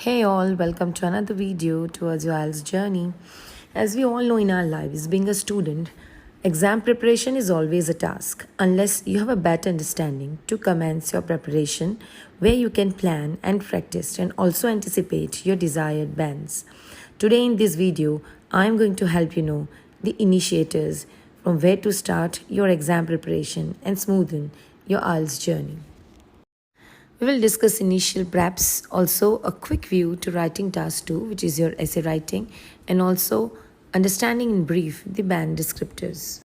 Hey all, welcome to another video towards your IELTS journey. As we all know in our lives, being a student, exam preparation is always a task unless you have a better understanding to commence your preparation where you can plan and practice and also anticipate your desired bands. Today in this video, I am going to help you know the initiators from where to start your exam preparation and smoothen your IELTS journey. We will discuss initial preps, also a quick view to writing task 2, which is your essay writing, and also understanding in brief the band descriptors.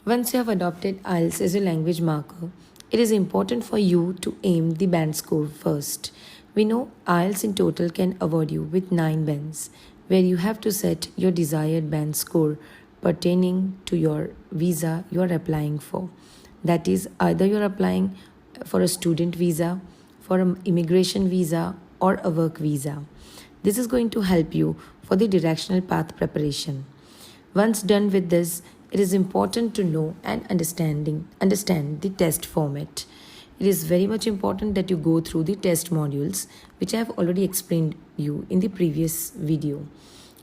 Once you have adopted IELTS as a language marker, it is important for you to aim the band score first. We know IELTS in total can award you with 9 bands, where you have to set your desired band score pertaining to your visa you are applying for. That is, either you are applying for a student visa, for an immigration visa, or a work visa. This is going to help you for the directional path preparation. Once done with this, it is important to know and understand the test format. It is very much important that you go through the test modules, which I have already explained you in the previous video.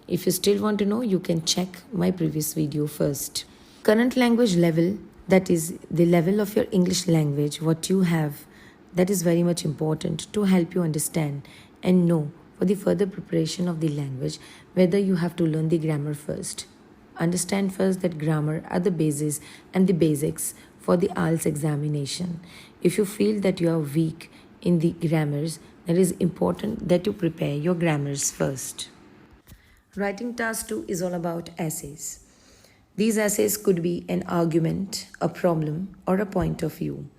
If you still want to know, you can check my previous video first. Current language level, that is the level of your English language, what you have, that is very much important to help you understand and know for the further preparation of the language whether you have to learn the grammar first. Understand first that grammar are the basis and the basics for the IELTS examination. If you feel that you are weak in the grammars, it is important that you prepare your grammars first. Writing task 2 is all about essays. These essays could be an argument, a problem, or a point of view.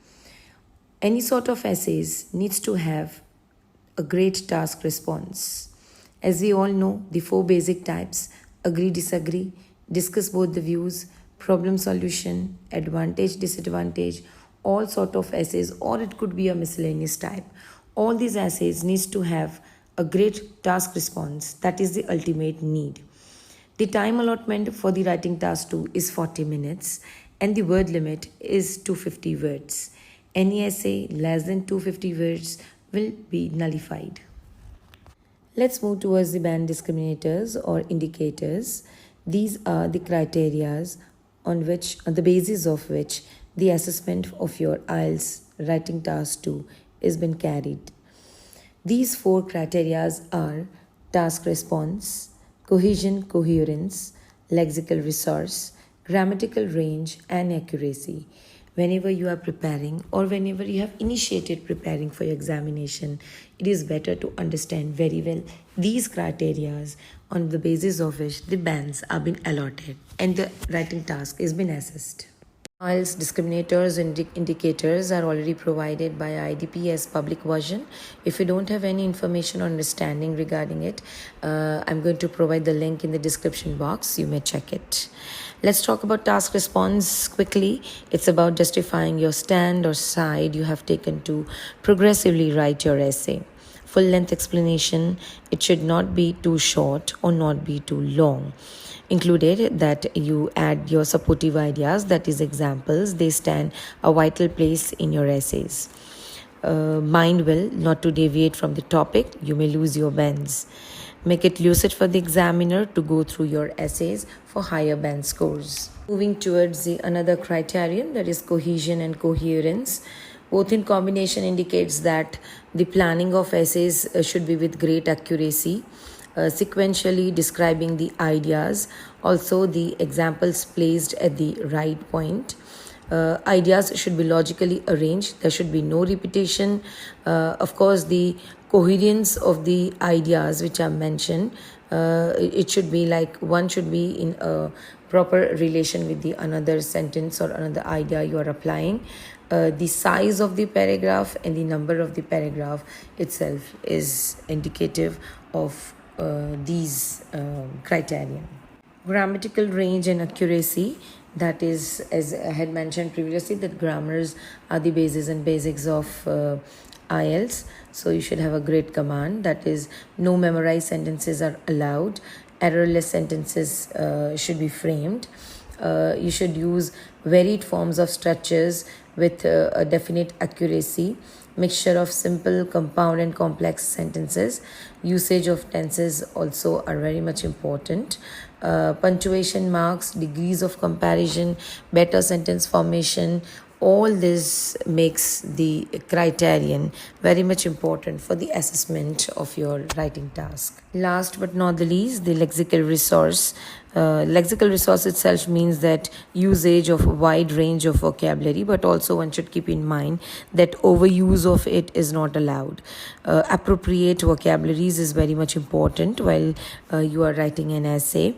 Any sort of essays needs to have a great task response. As we all know, the 4 basic types: agree, disagree, discuss both the views, problem solution, advantage, disadvantage, all sort of essays, or it could be a miscellaneous type. All these essays needs to have a great task response. That is the ultimate need. The time allotment for the writing task 2 is 40 minutes and the word limit is 250 words. Any essay less than 250 words will be nullified. Let's move towards the band discriminators or indicators. These are the criteria on the basis of which the assessment of your IELTS writing task 2 is been carried. These 4 criteria are task response, cohesion, coherence, lexical resource, grammatical range, and accuracy. Whenever you are preparing or whenever you have initiated preparing for your examination, it is better to understand very well these criteria on the basis of which the bands are being allotted and the writing task is being assessed. IELTS discriminators and indicators are already provided by IDP as public version. If you don't have any information or understanding regarding it, I'm going to provide the link in the description box. You may check it. Let's talk about task response quickly. It's about justifying your stand or side you have taken to progressively write your essay. Full length explanation. It should not be too short or not be too long. Included that you add your supportive ideas, that is examples. They stand a vital place in your essays. Mind well not to deviate from the topic. You may lose your bands. Make it lucid for the examiner to go through your essays for higher band scores. Moving towards another criterion, that is cohesion and coherence. Both in combination indicates that the planning of essays should be with great accuracy. Sequentially describing the ideas, also the examples placed at the right point. Ideas should be logically arranged. There should be no repetition. Of course, the coherence of the ideas which are mentioned, it should be like one should be in a proper relation with the another sentence or another idea you are applying. The size of the paragraph and the number of the paragraph itself is indicative of these criteria. Grammatical range and accuracy, that is, as I had mentioned previously, that grammars are the basis and basics of IELTS. So you should have a great command, that is, no memorized sentences are allowed. Errorless sentences should be framed. You should use varied forms of structures with a definite accuracy. mixture of simple, compound, and complex sentences. Usage of tenses also are very much important. Punctuation marks, degrees of comparison, better sentence formation, all this makes the criterion very much important for the assessment of your writing task. Last but not the least, the lexical resource. Lexical resource itself means that usage of a wide range of vocabulary, but also one should keep in mind that overuse of it is not allowed. Appropriate vocabularies is very much important while you are writing an essay.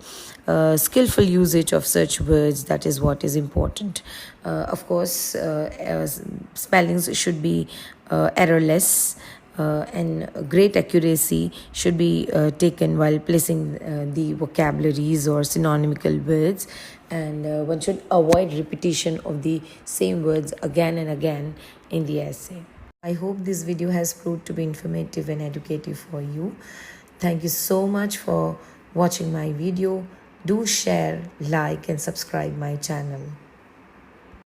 Skillful usage of such words, that is what is important. Of course, spellings should be errorless. And great accuracy should be taken while placing the vocabularies or synonymical words, and one should avoid repetition of the same words again and again in the essay. I hope this video has proved to be informative and educative for you. Thank you so much for watching my video. Do share, like, and subscribe my channel.